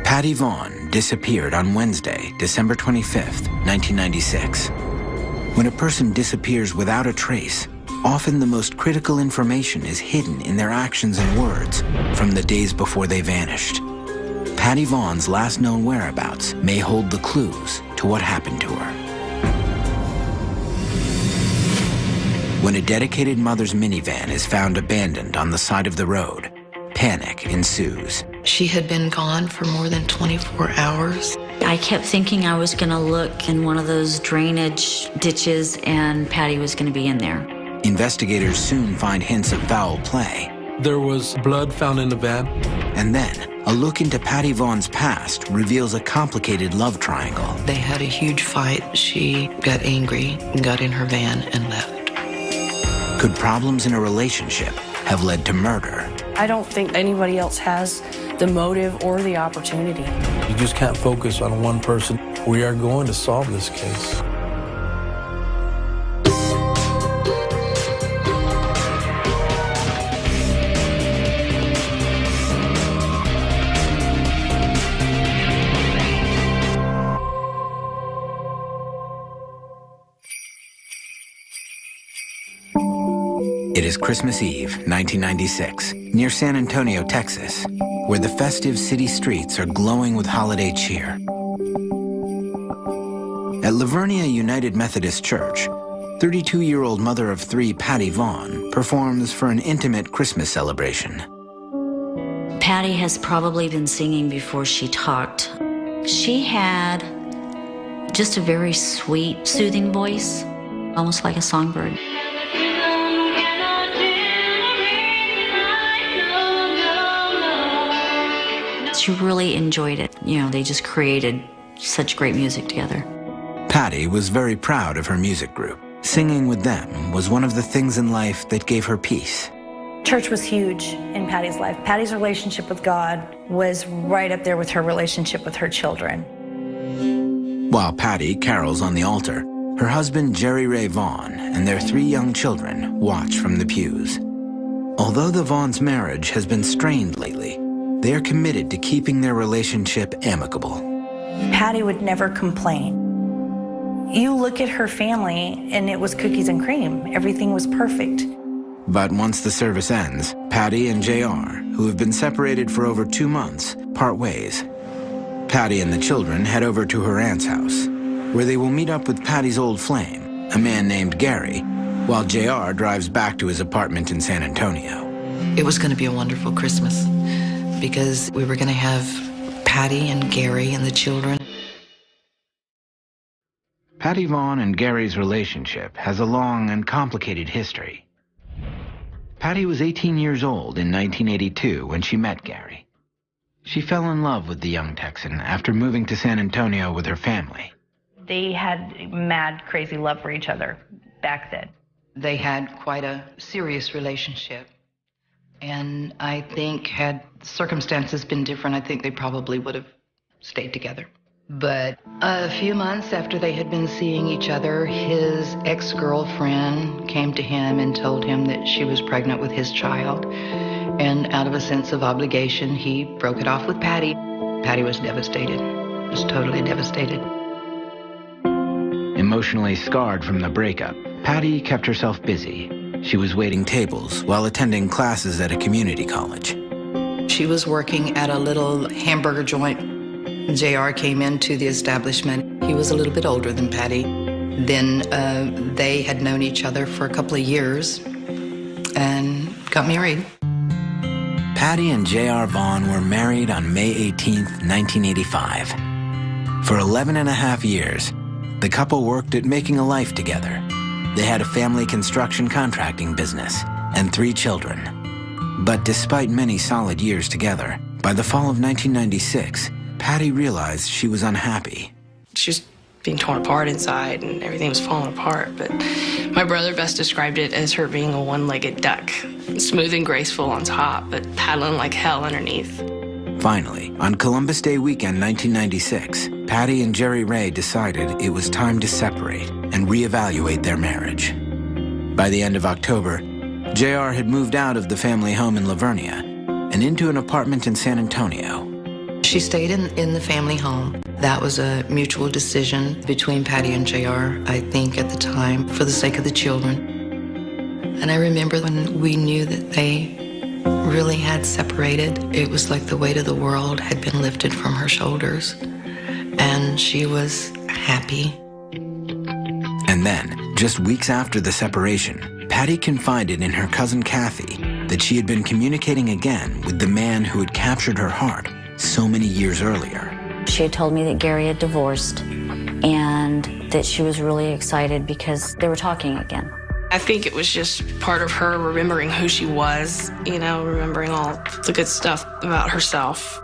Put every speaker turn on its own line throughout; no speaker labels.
Patty Vaughn disappeared on Wednesday, December 25th, 1996. When a person disappears without a trace, often the most critical information is hidden in their actions and words from the days before they vanished. Patty Vaughn's last known whereabouts may hold the clues to what happened to her. When a dedicated mother's minivan is found abandoned on the side of the road, panic ensues.
She had been gone for more than 24 hours.
I kept thinking I was going to look in one of those drainage ditches and Patty was going to be in there.
Investigators soon find hints of foul play.
There was blood found in the van.
And then, a look into Patty Vaughn's past reveals a complicated love triangle.
They had a huge fight. She got angry and got in her van and left.
Could problems in a relationship have led to murder?
I don't think anybody else has the motive or the opportunity.
You just can't focus on one person. We are going to solve this case.
It is Christmas Eve, 1996, near San Antonio, Texas, where the festive city streets are glowing with holiday cheer. At Lavernia United Methodist Church, 32-year-old mother of three Patty Vaughn performs for an intimate Christmas celebration.
Patty has probably been singing before she talked. She had just a very sweet, soothing voice, almost like a songbird. She really enjoyed it. You know, they just created such great music together.
Patty was very proud of her music group. Singing with them was one of the things in life that gave her peace.
Church was huge in Patty's life. Patty's relationship with God was right up there with her relationship with her children.
While Patty carols on the altar, her husband Jerry Ray Vaughn and their three young children watch from the pews. Although the Vaughn's marriage has been strained lately, they are committed to keeping their relationship amicable.
Patty would never complain. You look at her family and it was cookies and cream. Everything was perfect.
But once the service ends, Patty and JR, who have been separated for over 2 months, part ways. Patty and the children head over to her aunt's house, where they will meet up with Patty's old flame, a man named Gary, while JR drives back to his apartment in San Antonio.
It was going to be a wonderful Christmas because we were going to have Patty and Gary and the children.
Patty Vaughn and Gary's relationship has a long and complicated history. Patty was 18 years old in 1982 when she met Gary. She fell in love with the young Texan after moving to San Antonio with her family.
They had mad, crazy love for each other back then.
They had quite a serious relationship. And I think had circumstances been different, I think they probably would have stayed together. But a few months after they had been seeing each other, his ex-girlfriend came to him and told him that she was pregnant with his child. And out of a sense of obligation, he broke it off with Patty. Patty was devastated, was totally devastated.
Emotionally scarred from the breakup, Patty kept herself busy. She was waiting tables while attending classes at a community college.
She was working at a little hamburger joint. JR came into the establishment. He was a little bit older than Patty. Then they had known each other for a couple of years and got married.
Patty and J.R. Vaughn were married on May 18th, 1985. For 11 and a half years, the couple worked at making a life together. They had a family construction contracting business and 3 children. But despite many solid years together, by the fall of 1996, Patty realized she was unhappy.
She was being torn apart inside and everything was falling apart, but my brother best described it as her being a one-legged duck, smooth and graceful on top, but paddling like hell underneath.
Finally, on Columbus Day weekend 1996, Patty and Jerry Ray decided it was time to separate and reevaluate their marriage. By the end of October, JR had moved out of the family home in Lavernia and into an apartment in San Antonio.
She stayed in the family home. That was a mutual decision between Patty and JR, I think, at the time, for the sake of the children. And I remember when we knew that they really had separated, it was like the weight of the world had been lifted from her shoulders. And she was happy.
And then, just weeks after the separation, Patty confided in her cousin Kathy that she had been communicating again with the man who had captured her heart so many years earlier.
She had told me that Gary had divorced and that she was really excited because they were talking again.
I think it was just part of her remembering who she was, you know, remembering all the good stuff about herself.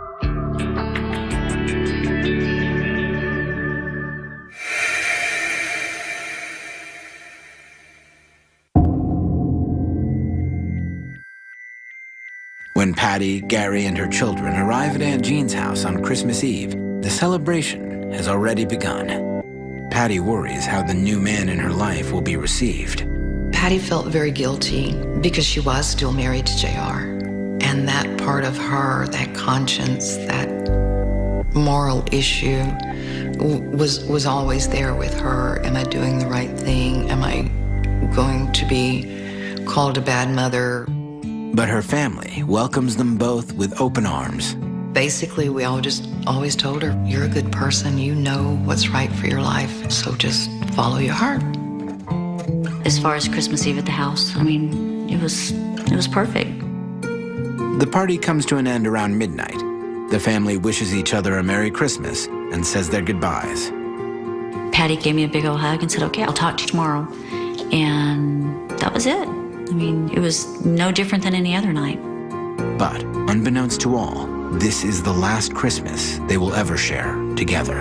When Patty, Gary, and her children arrive at Aunt Jean's house on Christmas Eve, the celebration has already begun. Patty worries how the new man in her life will be received.
Patty felt very guilty because she was still married to JR. And that part of her, that conscience, that moral issue was always there with her. Am I doing the right thing? Am I going to be called a bad mother?
But her family welcomes them both with open arms.
Basically, we all just always told her, you're a good person, you know what's right for your life, so just follow your heart.
As far as Christmas Eve at the house, I mean, it was perfect.
The party comes to an end around midnight. The family wishes each other a Merry Christmas and says their goodbyes.
Patty gave me a big old hug and said, okay, I'll talk to you tomorrow. And that was it. I mean, it was no different than any other night.
But unbeknownst to all, this is the last Christmas they will ever share together.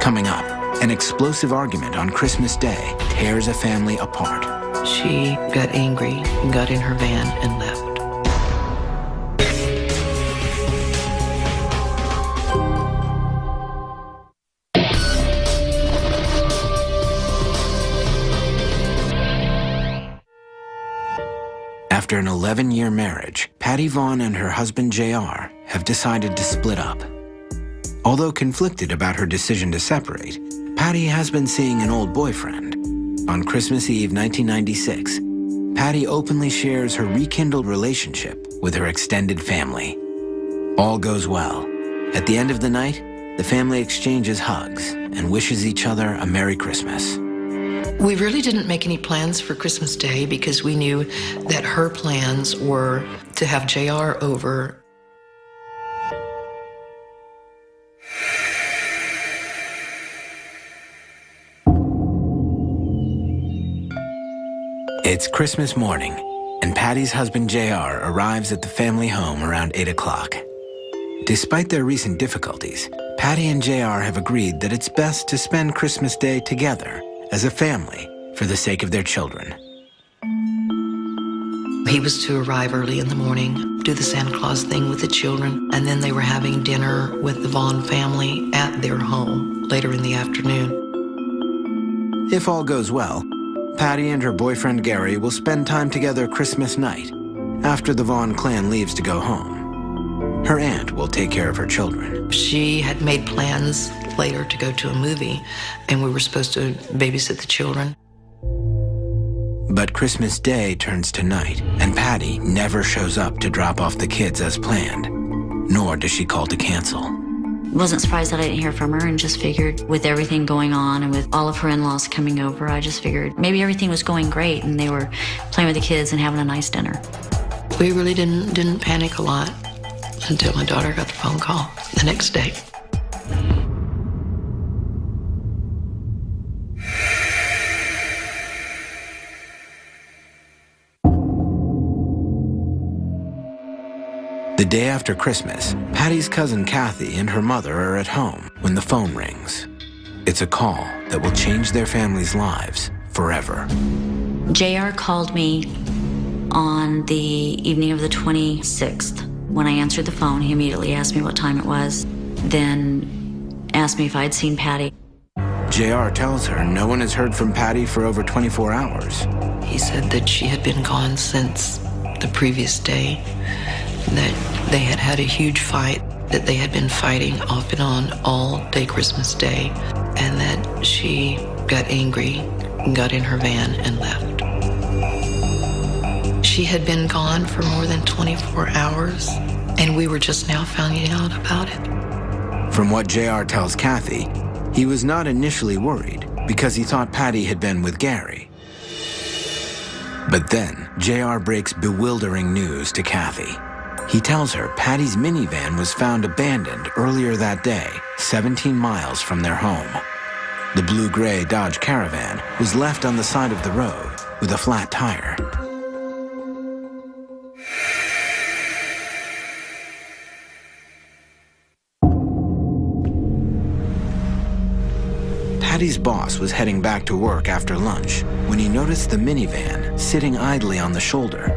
Coming up, an explosive argument on Christmas Day tears a family apart.
She got angry, got in her van, and left.
After an 11-year marriage, Patty Vaughn and her husband JR have decided to split up. Although conflicted about her decision to separate, Patty has been seeing an old boyfriend. On Christmas Eve 1996, Patty openly shares her rekindled relationship with her extended family. All goes well. At the end of the night, the family exchanges hugs and wishes each other a Merry Christmas.
We really didn't make any plans for Christmas Day because we knew that her plans were to have JR over.
It's Christmas morning, and Patty's husband JR arrives at the family home around 8 o'clock. Despite their recent difficulties, Patty and JR have agreed that it's best to spend Christmas Day together as a family for the sake of their children.
He was to arrive early in the morning, do the Santa Claus thing with the children, and then they were having dinner with the Vaughn family at their home later in the afternoon.
If all goes well, Patty and her boyfriend Gary will spend time together Christmas night after the Vaughn clan leaves to go home. Her aunt will take care of her children.
She had made plans later to go to a movie, and we were supposed to babysit the children.
But Christmas Day turns to night, and Patty never shows up to drop off the kids as planned, nor does she call to cancel.
Wasn't surprised that I didn't hear from her and just figured with everything going on and with all of her in-laws coming over, I just figured maybe everything was going great and they were playing with the kids and having a nice dinner.
We really didn't panic a lot until my daughter got the phone call the next day.
The day after Christmas, Patty's cousin Kathy and her mother are at home when the phone rings. It's a call that will change their family's lives forever.
JR called me on the evening of the 26th. When I answered the phone, he immediately asked me what time it was, then asked me if I'd seen Patty.
JR tells her no one has heard from Patty for over 24 hours.
He said that she had been gone since the previous day, that they had had a huge fight, that they had been fighting off and on all day Christmas Day, and that she got angry and got in her van and left. She had been gone for more than 24 hours, and we were just now finding out about it.
From what JR tells Kathy, he was not initially worried because he thought Patty had been with Gary. But then, JR breaks bewildering news to Kathy. He tells her Patty's minivan was found abandoned earlier that day, 17 miles from their home. The blue-gray Dodge Caravan was left on the side of the road with a flat tire. Patty's boss was heading back to work after lunch when he noticed the minivan sitting idly on the shoulder.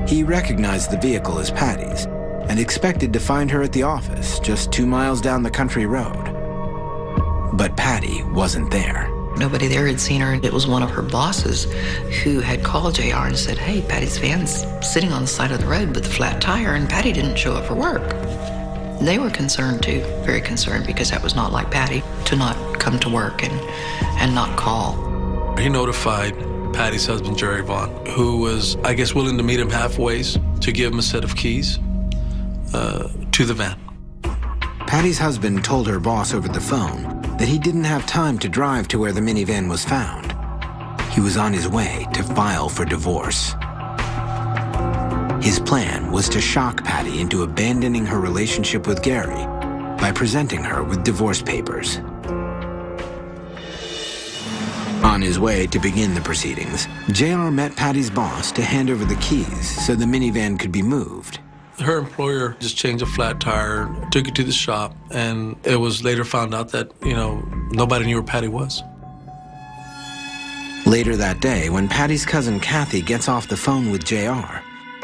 He recognized the vehicle as Patty's and expected to find her at the office just 2 miles down the country road. But Patty wasn't there.
Nobody there had seen her. It was one of her bosses who had called JR and said, hey, Patty's van's sitting on the side of the road with a flat tire, and Patty didn't show up for work. They were concerned too, very concerned, because that was not like Patty to not come to work and not call.
He notified Patty's husband, Jerry Vaughn, who was, I guess, willing to meet him halfway to give him a set of keys to the van.
Patty's husband told her boss over the phone that he didn't have time to drive to where the minivan was found. He was on his way to file for divorce. His plan was to shock Patty into abandoning her relationship with Gary by presenting her with divorce papers. On his way to begin the proceedings, JR met Patty's boss to hand over the keys so the minivan could be moved.
Her employer just changed a flat tire, took it to the shop, and it was later found out that, nobody knew where Patty was.
Later that day, when Patty's cousin Kathy gets off the phone with JR,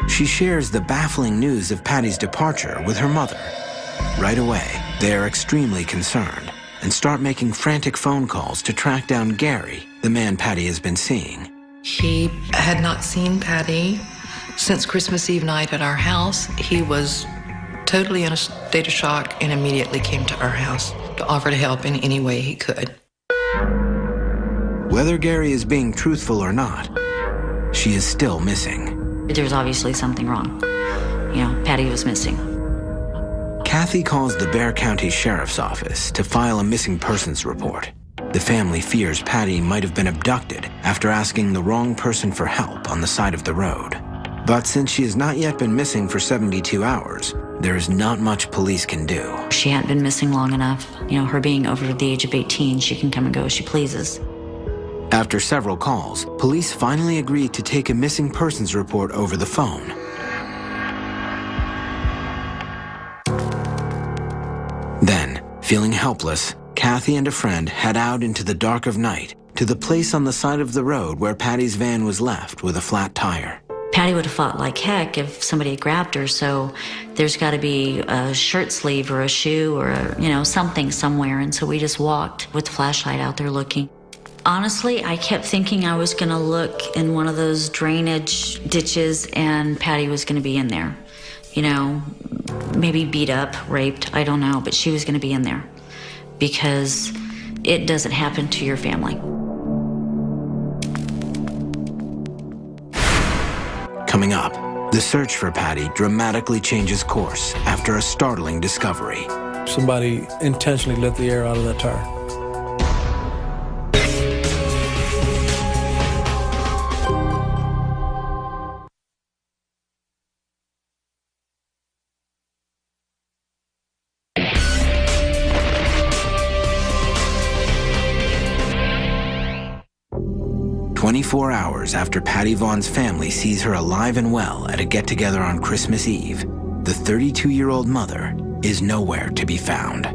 she shares the baffling news of Patty's departure with her mother. Right away, they are extremely concerned and start making frantic phone calls to track down Gary, the man Patty has been seeing.
He had not seen Patty since Christmas Eve night at our house. He was totally in a state of shock and immediately came to our house to offer to help in any way he could.
Whether Gary is being truthful or not, she is still missing.
There was obviously something wrong. Patty was missing.
Kathy calls the Bexar County Sheriff's Office to file a missing persons report. The family fears Patty might have been abducted after asking the wrong person for help on the side of the road. But since she has not yet been missing for 72 hours, there is not much police can do.
She hadn't been missing long enough. Her being over the age of 18, she can come and go as she pleases.
After several calls, police finally agreed to take a missing persons report over the phone. Then, feeling helpless, Kathy and a friend head out into the dark of night to the place on the side of the road where Patty's van was left with a flat tire.
Patty would have fought like heck if somebody had grabbed her, so there's got to be a shirt sleeve or a shoe or something somewhere, and so we just walked with the flashlight out there looking. Honestly, I kept thinking I was going to look in one of those drainage ditches and Patty was going to be in there. Maybe beat up, raped, I don't know, but she was going to be in there because it doesn't happen to your family.
Coming up, the search for Patty dramatically changes course after a startling discovery.
Somebody intentionally let the air out of that tire.
24 hours after Patty Vaughn's family sees her alive and well at a get-together on Christmas Eve, the 32-year-old mother is nowhere to be found.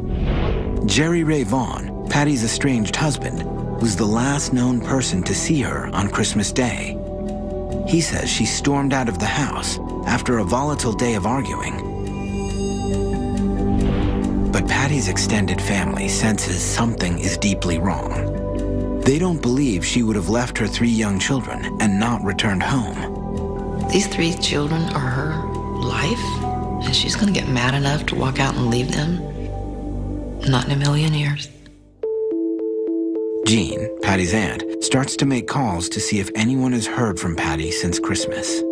Jerry Ray Vaughn, Patty's estranged husband, was the last known person to see her on Christmas Day. He says she stormed out of the house after a volatile day of arguing. But Patty's extended family senses something is deeply wrong. They don't believe she would have left her 3 young children and not returned home.
These 3 children are her life, and she's gonna get mad enough to walk out and leave them? Not in a million years.
Jean, Patty's aunt, starts to make calls to see if anyone has heard from Patty since Christmas.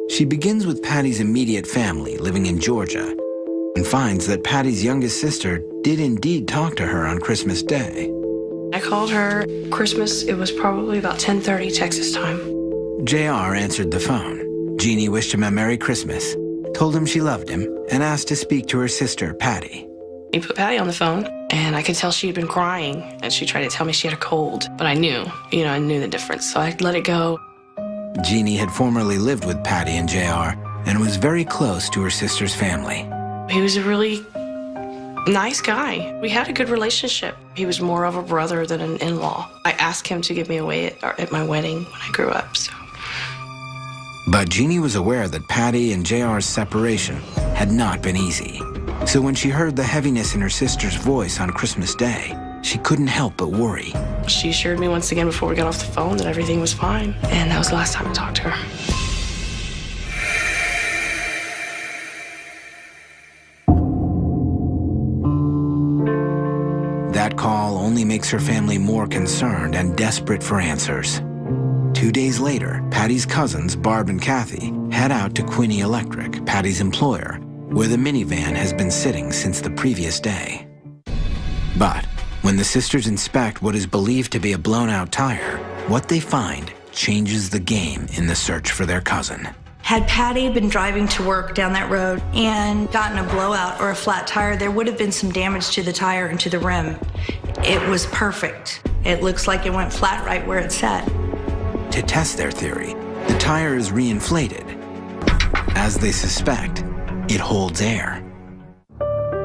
She begins with Patty's immediate family living in Georgia and finds that Patty's youngest sister did indeed talk to her on Christmas Day.
I called her Christmas. It was probably about 10:30 Texas time.
JR answered the phone. Jeannie wished him a Merry Christmas, told him she loved him, and asked to speak to her sister, Patty.
He put Patty on the phone, and I could tell she had been crying, and she tried to tell me she had a cold. But I knew, I knew the difference, so I let it go.
Jeannie had formerly lived with Patty and JR and was very close to her sister's family.
He was a really nice guy. We had a good relationship. He was more of a brother than an in-law. I asked him to give me away at my wedding when I grew up, so.
But Jeannie was aware that Patty and JR's separation had not been easy. So when she heard the heaviness in her sister's voice on Christmas Day, she couldn't help but worry.
She assured me once again before we got off the phone that everything was fine, and that was the last time I talked to her.
That call only makes her family more concerned and desperate for answers. 2 days later, Patty's cousins, Barb and Kathy, head out to Quinney Electric, Patty's employer, where the minivan has been sitting since the previous day. But when the sisters inspect what is believed to be a blown-out tire, what they find changes the game in the search for their cousin.
Had Patty been driving to work down that road and gotten a blowout or a flat tire, there would have been some damage to the tire and to the rim. It was perfect. It looks like it went flat right where it sat.
To test their theory, the tire is reinflated. As they suspect, it holds air.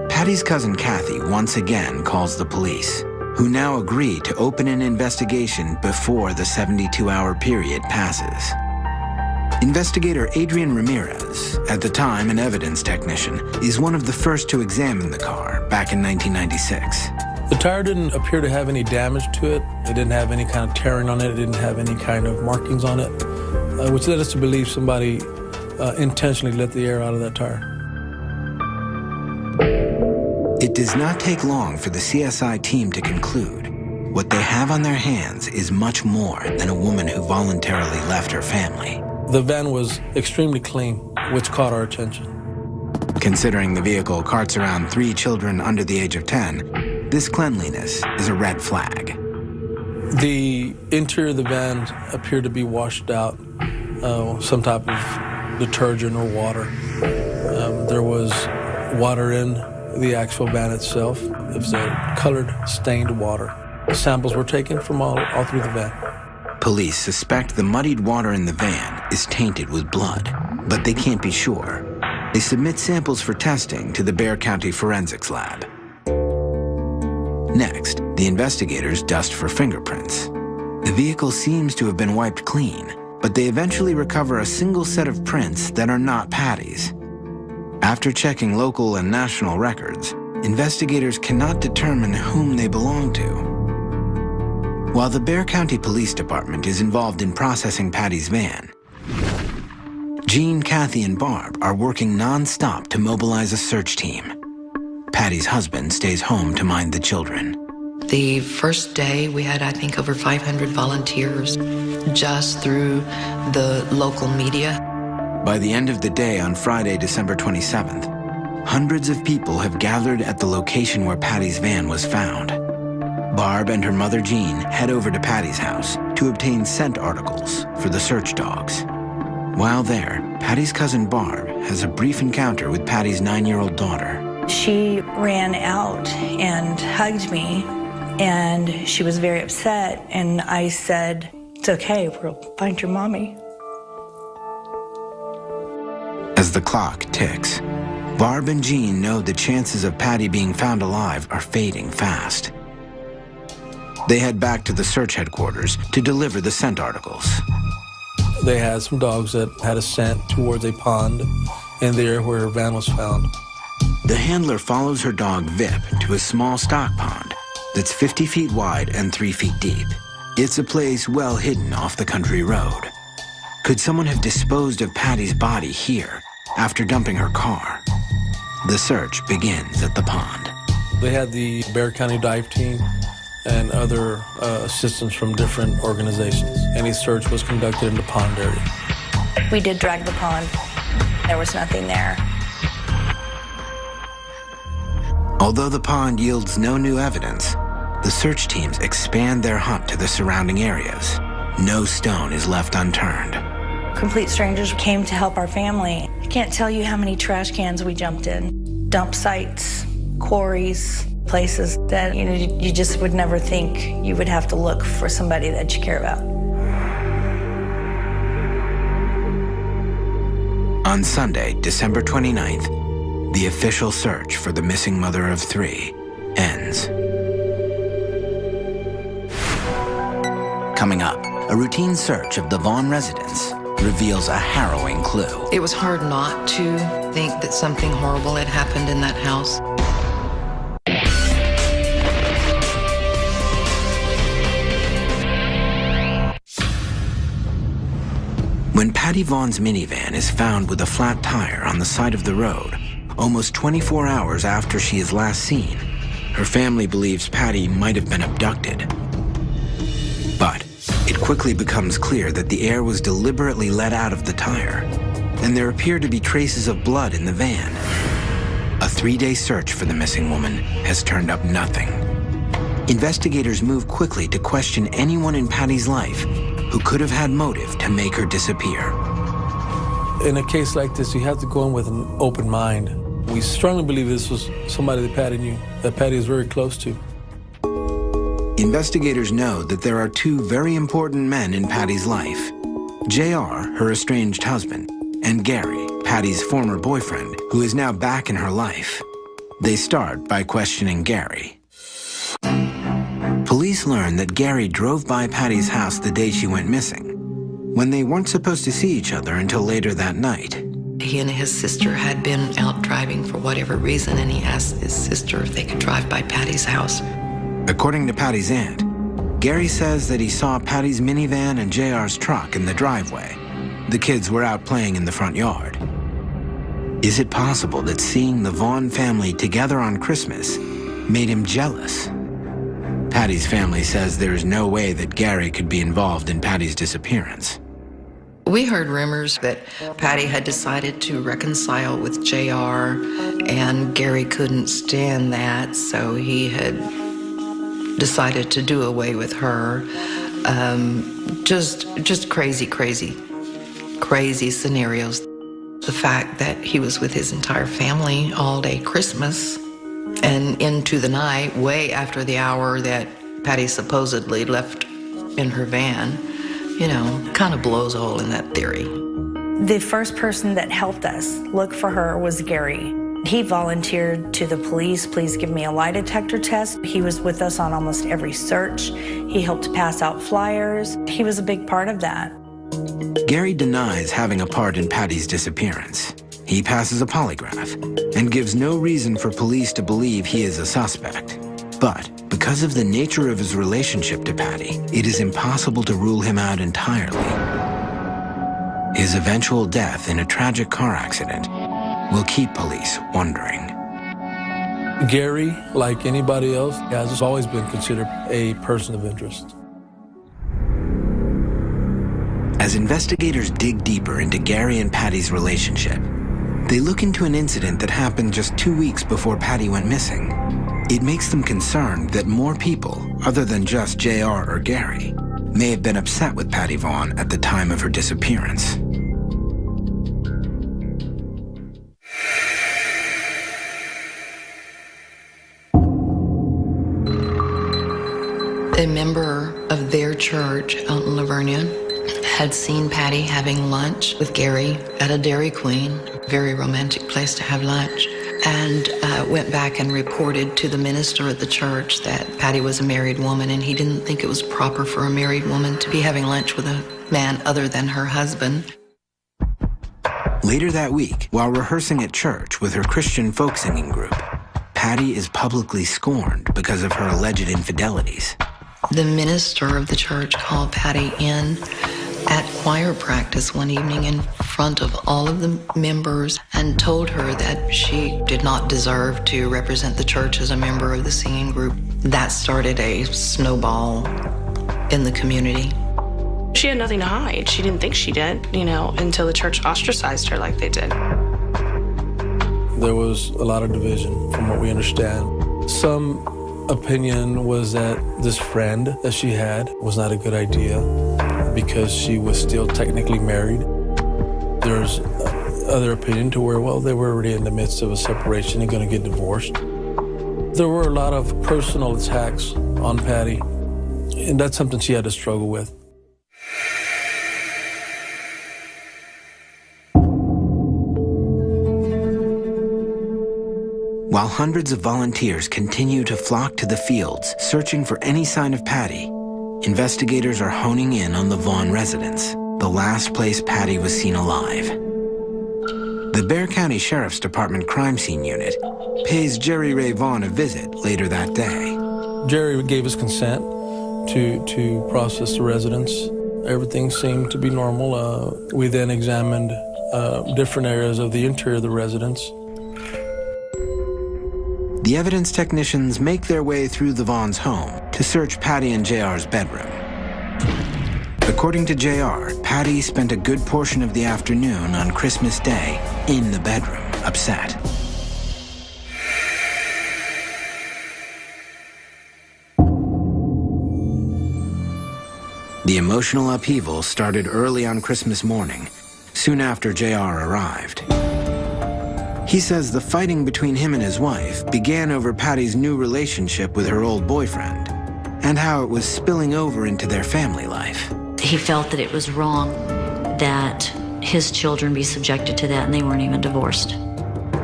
Patty's cousin Kathy once again calls the police, who now agree to open an investigation before the 72-hour period passes. Investigator Adrian Ramirez, at the time an evidence technician, is one of the first to examine the car back in 1996.
The tire didn't appear to have any damage to it. It didn't have any kind of tearing on it. It didn't have any kind of markings on it, which led us to believe somebody intentionally let the air out of that tire.
It does not take long for the CSI team to conclude what they have on their hands is much more than a woman who voluntarily left her family.
The van was extremely clean, which caught our attention.
Considering the vehicle carts around 3 children under the age of 10, this cleanliness is a red flag.
The interior of the van appeared to be washed out, some type of detergent or water. There was water in the actual van itself. It was a colored, stained water. Samples were taken from all through the van.
Police suspect the muddied water in the van is tainted with blood, but they can't be sure. They submit samples for testing to the Bexar County Forensics Lab. Next, the investigators dust for fingerprints. The vehicle seems to have been wiped clean, but they eventually recover a single set of prints that are not Patty's. After checking local and national records, investigators cannot determine whom they belong to. While the Bexar County Police Department is involved in processing Patty's van, Jean, Kathy, and Barb are working non-stop to mobilize a search team. Patty's husband stays home to mind the children.
The first day, we had, I think, over 500 volunteers just through the local media.
By the end of the day on Friday, December 27th, hundreds of people have gathered at the location where Patty's van was found. Barb and her mother Jean head over to Patty's house to obtain scent articles for the search dogs. While there, Patty's cousin Barb has a brief encounter with Patty's 9-year-old daughter.
She ran out and hugged me, and she was very upset, and I said, "It's okay, we'll find your mommy."
As the clock ticks, Barb and Jean know the chances of Patty being found alive are fading fast. They head back to the search headquarters to deliver the scent articles.
They had some dogs that had a scent towards a pond in the area where her van was found.
The handler follows her dog Vip to a small stock pond that's 50 feet wide and 3 feet deep. It's a place well hidden off the country road. Could someone have disposed of Patty's body here after dumping her car? The search begins at the pond.
They had the Bexar County Dive Team and other assistants from different organizations. Any search was conducted in the pond area.
We did drag the pond. There was nothing there.
Although the pond yields no new evidence, the search teams expand their hunt to the surrounding areas. No stone is left unturned.
Complete strangers came to help our family. I can't tell you how many trash cans we jumped in. Dump sites, quarries, places that you just would never think you would have to look for somebody that you care about.
On Sunday, December 29th, the official search for the missing mother of three ends. Coming up, a routine search of the Vaughn residence reveals a harrowing clue.
It was hard not to think that something horrible had happened in that house.
When Patty Vaughn's minivan is found with a flat tire on the side of the road, almost 24 hours after she is last seen, her family believes Patty might have been abducted. But it quickly becomes clear that the air was deliberately let out of the tire, and there appear to be traces of blood in the van. A 3-day search for the missing woman has turned up nothing. Investigators move quickly to question anyone in Patty's life who could have had motive to make her disappear.
In a case like this, you have to go in with an open mind. We strongly believe this was somebody that Patty knew, that Patty is very close to.
Investigators know that there are two very important men in Patty's life. JR, her estranged husband, and Gary, Patty's former boyfriend, who is now back in her life. They start by questioning Gary. Police learn that Gary drove by Patty's house the day she went missing, when they weren't supposed to see each other until later that night.
He and his sister had been out driving for whatever reason, and he asked his sister if they could drive by Patty's house.
According to Patty's aunt, Gary says that he saw Patty's minivan and JR's truck in the driveway. The kids were out playing in the front yard. Is it possible that seeing the Vaughn family together on Christmas made him jealous? Patty's family says there is no way that Gary could be involved in Patty's disappearance.
We heard rumors that Patty had decided to reconcile with JR, and Gary couldn't stand that, so he had decided to do away with her. Just crazy scenarios. The fact that he was with his entire family all day Christmas and into the night, way after the hour that Patty supposedly left in her van, kind of blows a hole in that theory.
The first person that helped us look for her was Gary. He volunteered to the police, please give me a lie detector test. He was with us on almost every search. He helped pass out flyers. He was a big part of that.
Gary denies having a part in Patty's disappearance. He passes a polygraph and gives no reason for police to believe he is a suspect. But because of the nature of his relationship to Patty, it is impossible to rule him out entirely. His eventual death in a tragic car accident will keep police wondering.
Gary, like anybody else, has always been considered a person of interest.
As investigators dig deeper into Gary and Patty's relationship, they look into an incident that happened just 2 weeks before Patty went missing. It makes them concerned that more people, other than just JR or Gary, may have been upset with Patty Vaughn at the time of her disappearance.
A member of their church out in Lavernia had seen Patty having lunch with Gary at a Dairy Queen, a very romantic place to have lunch, and went back and reported to the minister at the church that Patty was a married woman, and he didn't think it was proper for a married woman to be having lunch with a man other than her husband.
Later that week, while rehearsing at church with her Christian folk singing group, Patty is publicly scorned because of her alleged infidelities.
The minister of the church called Patty in at choir practice one evening in front of all of the members and told her that she did not deserve to represent the church as a member of the singing group. That started a snowball in the community.
She had nothing to hide. She didn't think she did, until the church ostracized her like they did.
There was a lot of division from what we understand. Some opinion was that this friend that she had was not a good idea because she was still technically married. There's other opinion to where, well, they were already in the midst of a separation and going to get divorced. There were a lot of personal attacks on Patty, and that's something she had to struggle with.
While hundreds of volunteers continue to flock to the fields, searching for any sign of Patty, investigators are honing in on the Vaughn residence, the last place Patty was seen alive. The Bexar County Sheriff's Department Crime Scene Unit pays Jerry Ray Vaughn a visit later that day.
Jerry gave his consent to process the residence. Everything seemed to be normal. We then examined different areas of the interior of the residence.
The evidence technicians make their way through the Vaughn's home to search Patty and JR's bedroom. According to JR, Patty spent a good portion of the afternoon on Christmas Day in the bedroom, upset. The emotional upheaval started early on Christmas morning, soon after JR arrived. He says the fighting between him and his wife began over Patty's new relationship with her old boyfriend and how it was spilling over into their family life.
He felt that it was wrong that his children be subjected to that, and they weren't even divorced.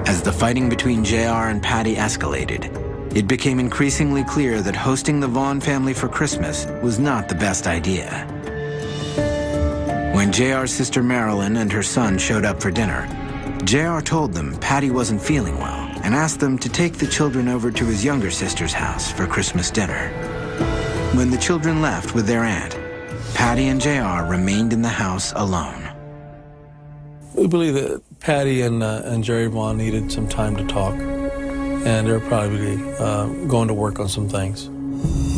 As the fighting between JR and Patty escalated, it became increasingly clear that hosting the Vaughn family for Christmas was not the best idea. When JR's sister Marilyn and her son showed up for dinner, JR told them Patty wasn't feeling well and asked them to take the children over to his younger sister's house for Christmas dinner. When the children left with their aunt, Patty and JR remained in the house alone.
We believe that Patty and Jerry Vaughn needed some time to talk, and they're probably going to work on some things.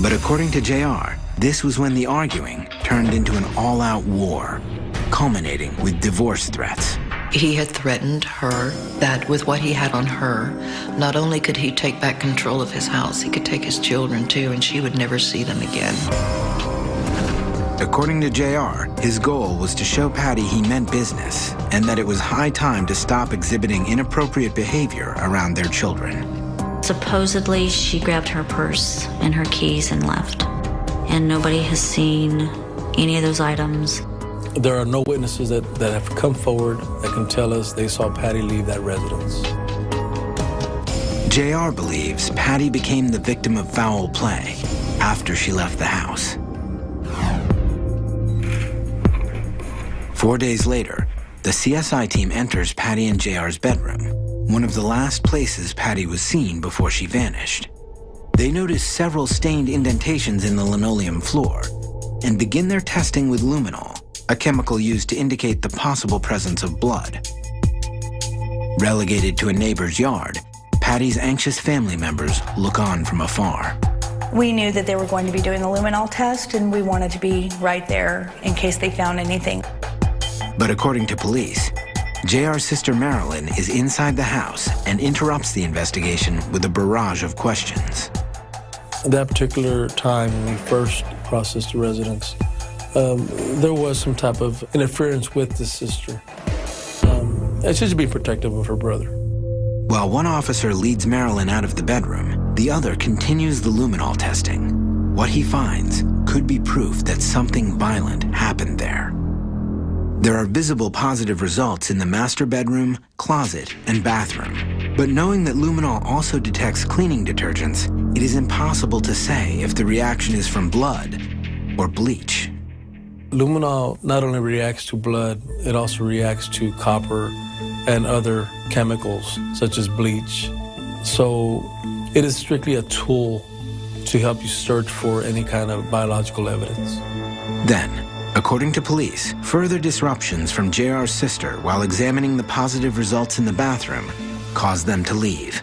But according to JR, this was when the arguing turned into an all-out war, culminating with divorce threats.
He had threatened her that with what he had on her, not only could he take back control of his house, he could take his children too, and she would never see them again.
According to JR, his goal was to show Patty he meant business and that it was high time to stop exhibiting inappropriate behavior around their children.
Supposedly, she grabbed her purse and her keys and left. And nobody has seen any of those items.
There are no witnesses that have come forward that can tell us they saw Patty leave that residence.
JR believes Patty became the victim of foul play after she left the house. 4 days later, the CSI team enters Patty and JR's bedroom, one of the last places Patty was seen before she vanished. They notice several stained indentations in the linoleum floor and begin their testing with luminol, a chemical used to indicate the possible presence of blood. Relegated to a neighbor's yard, Patty's anxious family members look on from afar.
We knew that they were going to be doing the luminol test, and we wanted to be right there in case they found anything.
But according to police, JR's sister Marilyn is inside the house and interrupts the investigation with a barrage of questions.
At that particular time, when we first processed the residence, there was some type of interference with the sister. And she's being protective of her brother.
While one officer leads Marilyn out of the bedroom, the other continues the luminol testing. What he finds could be proof that something violent happened there. There are visible positive results in the master bedroom, closet, and bathroom. But knowing that luminol also detects cleaning detergents, it is impossible to say if the reaction is from blood or bleach.
Luminol not only reacts to blood, it also reacts to copper and other chemicals, such as bleach. So it is strictly a tool to help you search for any kind of biological evidence.
Then, According to police, further disruptions from JR's sister while examining the positive results in the bathroom caused them to leave.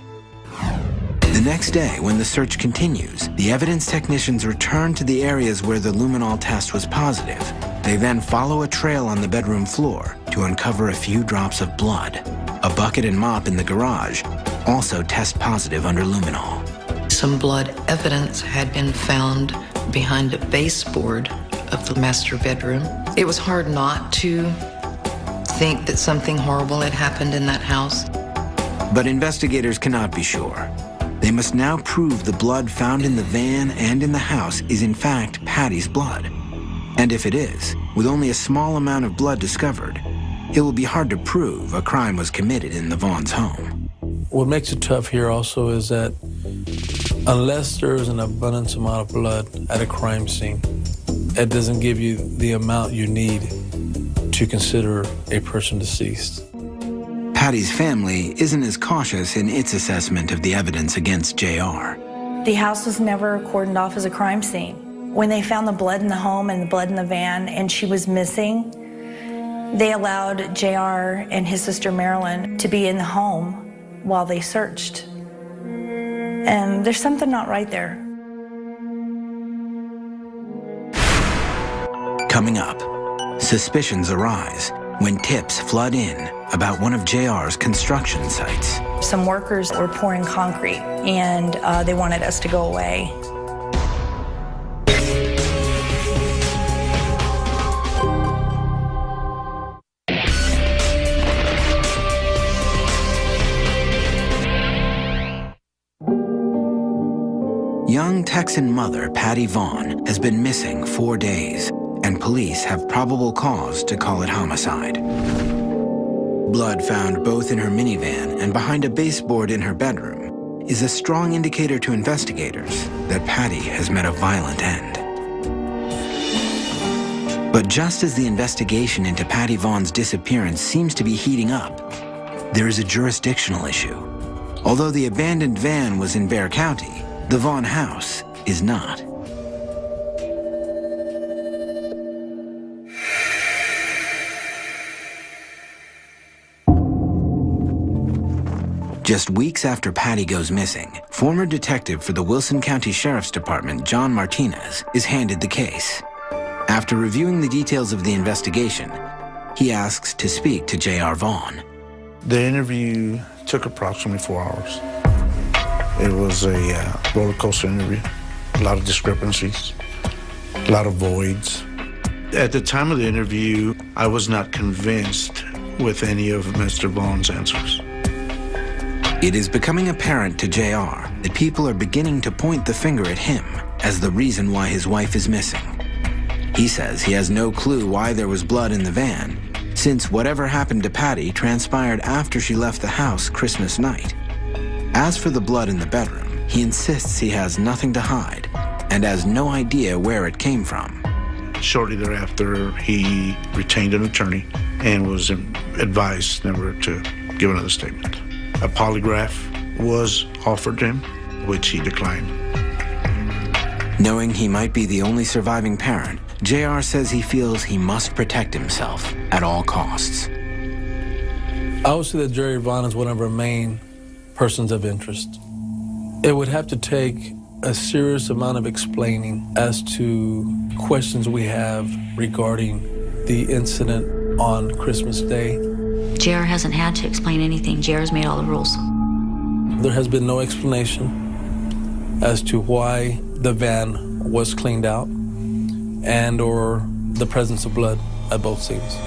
The next day, when the search continues, the evidence technicians return to the areas where the luminol test was positive. They then follow a trail on the bedroom floor to uncover a few drops of blood. A bucket and mop in the garage also test positive under luminol.
Some blood evidence had been found behind a baseboard of the master bedroom. It was hard not to think that something horrible had happened in that house.
But investigators cannot be sure. They must now prove the blood found in the van and in the house is in fact Patty's blood. And if it is, with only a small amount of blood discovered, it will be hard to prove a crime was committed in the Vaughn's home.
What makes it tough here also is that unless there is an abundance amount of blood at a crime scene, it doesn't give you the amount you need to consider a person deceased.
Patty's family isn't as cautious in its assessment of the evidence against JR.
The house was never cordoned off as a crime scene. When they found the blood in the home and the blood in the van and she was missing, they allowed JR and his sister Marilyn to be in the home while they searched. And there's something not right there.
Coming up, suspicions arise when tips flood in about one of JR's construction sites.
Some workers were pouring concrete and they wanted us to go away.
Young Texan mother Patty Vaughn has been missing 4 days, and police have probable cause to call it homicide. Blood found both in her minivan and behind a baseboard in her bedroom is a strong indicator to investigators that Patty has met a violent end. But just as the investigation into Patty Vaughn's disappearance seems to be heating up, there is a jurisdictional issue. Although the abandoned van was in Bexar County, the Vaughn house is not. Just weeks after Patty goes missing, former detective for the Wilson County Sheriff's Department, John Martinez, is handed the case. After reviewing the details of the investigation, he asks to speak to J.R. Vaughn.
The interview took approximately 4 hours. It was a roller coaster interview, a lot of discrepancies, a lot of voids. At the time of the interview, I was not convinced with any of Mr. Vaughn's answers.
It is becoming apparent to JR that people are beginning to point the finger at him as the reason why his wife is missing. He says he has no clue why there was blood in the van, since whatever happened to Patty transpired after she left the house Christmas night. As for the blood in the bedroom, he insists he has nothing to hide and has no idea where it came from.
Shortly thereafter, he retained an attorney and was advised never to give another statement. A polygraph was offered to him, which he declined.
Knowing he might be the only surviving parent, JR says he feels he must protect himself at all costs.
I would say that Jerry Vaughn is one of our main persons of interest. It would have to take a serious amount of explaining as to questions we have regarding the incident on Christmas Day.
JR hasn't had to explain anything. JR has made all the rules.
There has been no explanation as to why the van was cleaned out and or the presence of blood at both scenes.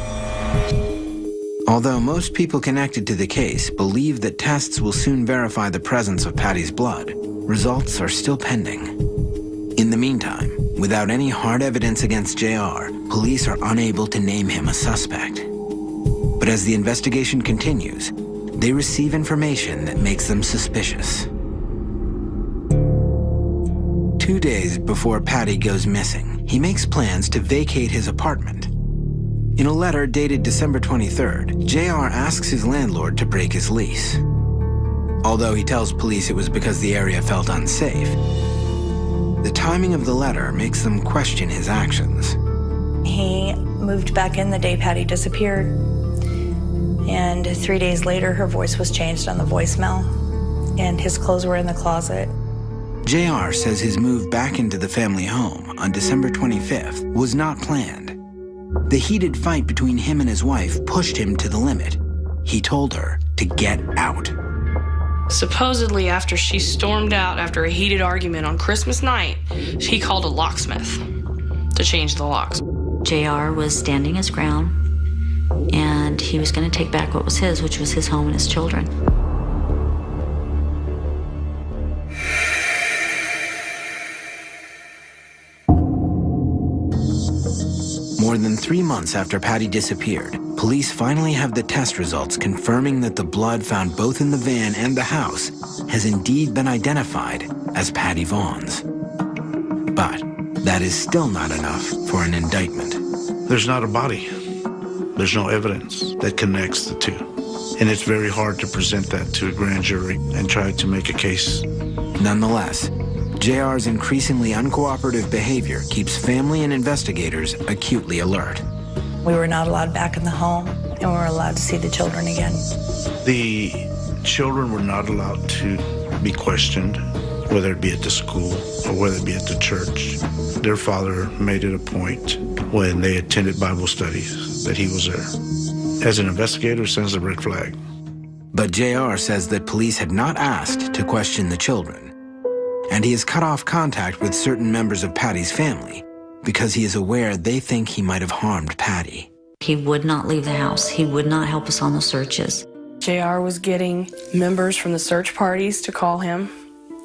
Although most people connected to the case believe that tests will soon verify the presence of Patty's blood, results are still pending. In the meantime, without any hard evidence against JR, police are unable to name him a suspect. But as the investigation continues, they receive information that makes them suspicious. 2 days before Patty goes missing, he makes plans to vacate his apartment. In a letter dated December 23rd, JR asks his landlord to break his lease. Although he tells police it was because the area felt unsafe, the timing of the letter makes them question his actions.
he moved back in the day Patty disappeared. And 3 days later, her voice was changed on the voicemail, and his clothes were in the closet.
JR says his move back into the family home on December 25th was not planned. The heated fight between him and his wife pushed him to the limit. He told her to get out.
Supposedly, after she stormed out after a heated argument on Christmas night, he called a locksmith to change the locks.
JR was standing his ground, and he was going to take back what was his, which was his home and his children.
More than 3 months after Patty disappeared, police finally have the test results confirming that the blood found both in the van and the house has indeed been identified as Patty Vaughn's. But that is still not enough for an indictment.
There's not a body. There's no evidence that connects the two. And it's very hard to present that to a grand jury and try to make a case.
Nonetheless, JR's increasingly uncooperative behavior keeps family and investigators acutely alert.
We were not allowed back in the home, and we were allowed to see the children again.
The children were not allowed to be questioned, whether it be at the school or whether it be at the church. Their father made it a point when they attended Bible studies that he was there. As an investigator, it sends a red flag.
But JR says that police had not asked to question the children, and he has cut off contact with certain members of Patty's family because he is aware they think he might have harmed Patty.
He would not leave the house. He would not help us on the searches.
JR was getting members from the search parties to call him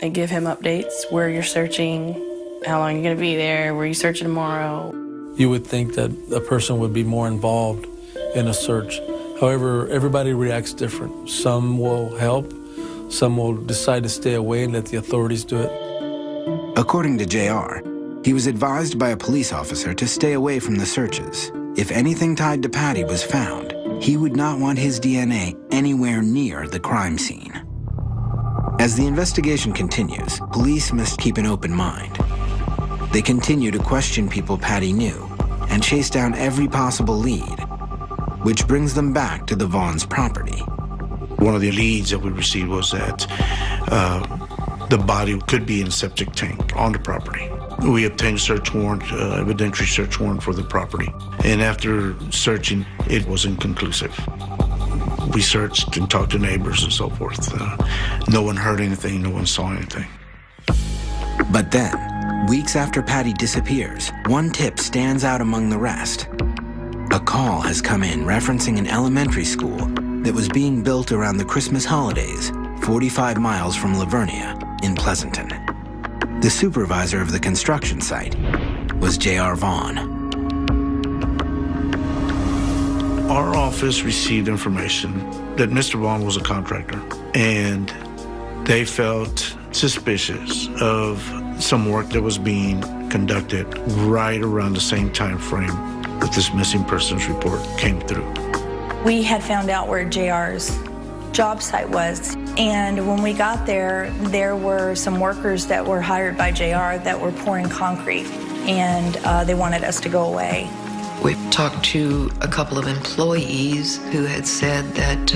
and give him updates, where you're searching, how long you're going to be there, where you searching tomorrow.
You would think that a person would be more involved in a search. However, everybody reacts different. Some will help, some will decide to stay away and let the authorities do it.
According to JR, he was advised by a police officer to stay away from the searches. If anything tied to Patty was found, he would not want his DNA anywhere near the crime scene. As the investigation continues, police must keep an open mind. They continue to question people Patty knew and chase down every possible lead, which brings them back to the Vaughn's property.
One of the leads that we received was that the body could be in a septic tank on the property. We obtained a search warrant, evidentiary search warrant for the property. And after searching, it was inconclusive. We searched and talked to neighbors and so forth. No one heard anything, no one saw anything.
But then, weeks after Patty disappears, one tip stands out among the rest. A call has come in referencing an elementary school that was being built around the Christmas holidays, 45 miles from Lavernia in Pleasanton. The supervisor of the construction site was J.R. Vaughn.
Our office received information that Mr. Vaughn was a contractor, and they felt suspicious of some work that was being conducted right around the same time frame that this missing persons report came through.
We had found out where JR's job site was, and when we got there, there were some workers that were hired by JR that were pouring concrete, and they wanted us to go away.
We've talked to a couple of employees who had said that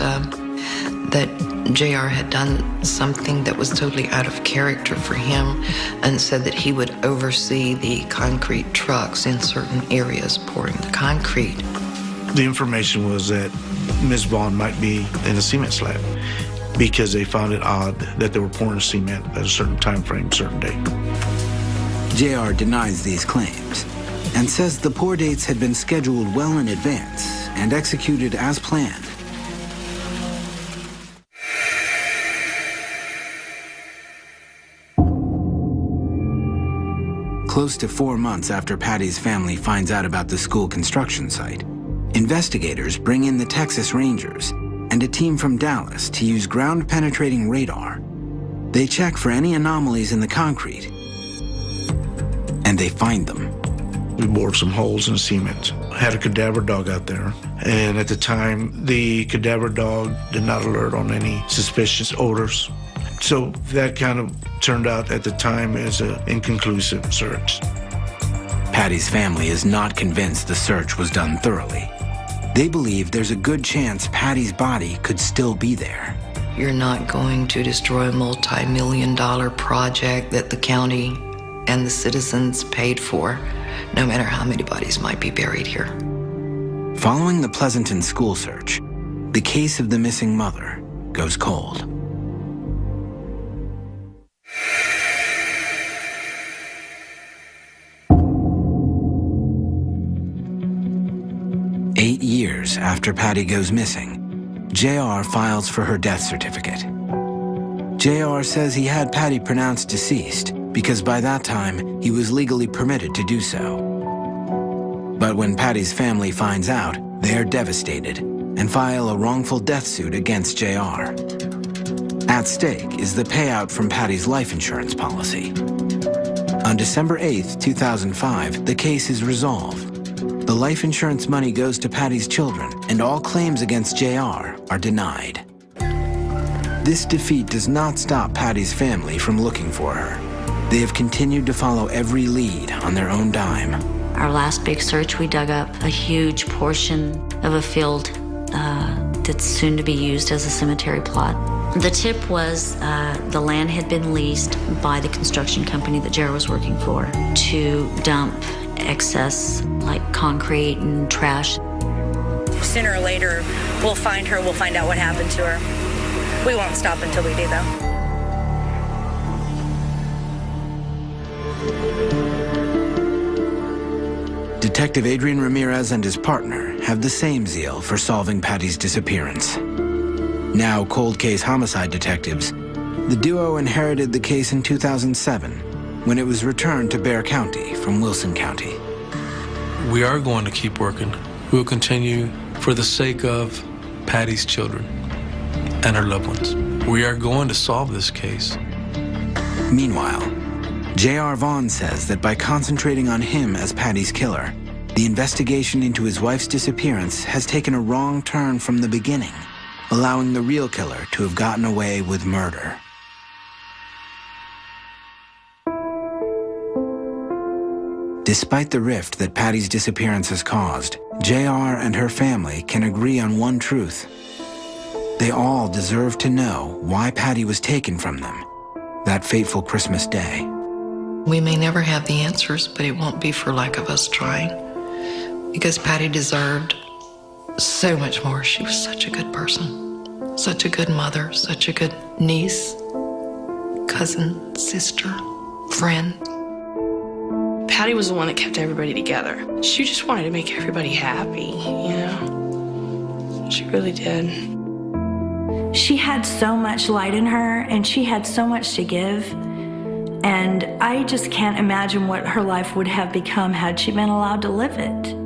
JR had done something that was totally out of character for him, and said that he would oversee the concrete trucks in certain areas pouring the concrete.
The information was that Ms. Vaughn might be in a cement slab because they found it odd that they were pouring cement at a certain time frame, certain day.
JR denies these claims and says the pour dates had been scheduled well in advance and executed as planned. Close to 4 months after Patty's family finds out about the school construction site, investigators bring in the Texas Rangers and a team from Dallas to use ground-penetrating radar. They check for any anomalies in the concrete, and they find them.
We bored some holes in cement. Had a cadaver dog out there, and at the time, the cadaver dog did not alert on any suspicious odors. So that kind of turned out at the time as an inconclusive search.
Patty's family is not convinced the search was done thoroughly. They believe there's a good chance Patty's body could still be there.
You're not going to destroy a multi-million-dollar project that the county and the citizens paid for, no matter how many bodies might be buried here.
Following the Pleasanton school search, the case of the missing mother goes cold. Eight years after Patty goes missing, JR files for her death certificate. JR says he had Patty pronounced deceased because by that time he was legally permitted to do so. But when Patty's family finds out, they are devastated and file a wrongful death suit against JR. At stake is the payout from Patty's life insurance policy. On December 8, 2005, the case is resolved. The life insurance money goes to Patty's children, and all claims against JR are denied. This defeat does not stop Patty's family from looking for her. They have continued to follow every lead on their own dime.
Our last big search, we dug up a huge portion of a field that's soon to be used as a cemetery plot. The tip was the land had been leased by the construction company that JR was working for to dump excess like concrete and trash.
Sooner or later, we'll find her, we'll find out what happened to her. We won't stop until we do, though.
Detective Adrian Ramirez and his partner have the same zeal for solving Patty's disappearance. Now cold case homicide detectives, the duo inherited the case in 2007 when it was returned to Bexar County from Wilson County.
We are going to keep working. We'll continue for the sake of Patty's children and her loved ones. We are going to solve this case.
Meanwhile, J.R. Vaughn says that by concentrating on him as Patty's killer, the investigation into his wife's disappearance has taken a wrong turn from the beginning, allowing the real killer to have gotten away with murder. Despite the rift that Patty's disappearance has caused, JR and her family can agree on one truth. They all deserve to know why Patty was taken from them that fateful Christmas day.
We may never have the answers, but it won't be for lack of us trying. Because Patty deserved so much more. She was such a good person, such a good mother, such a good niece, cousin, sister, friend.
Patty was the one that kept everybody together. She just wanted to make everybody happy, you know? She really did.
She had so much light in her, and she had so much to give. And I just can't imagine what her life would have become had she been allowed to live it.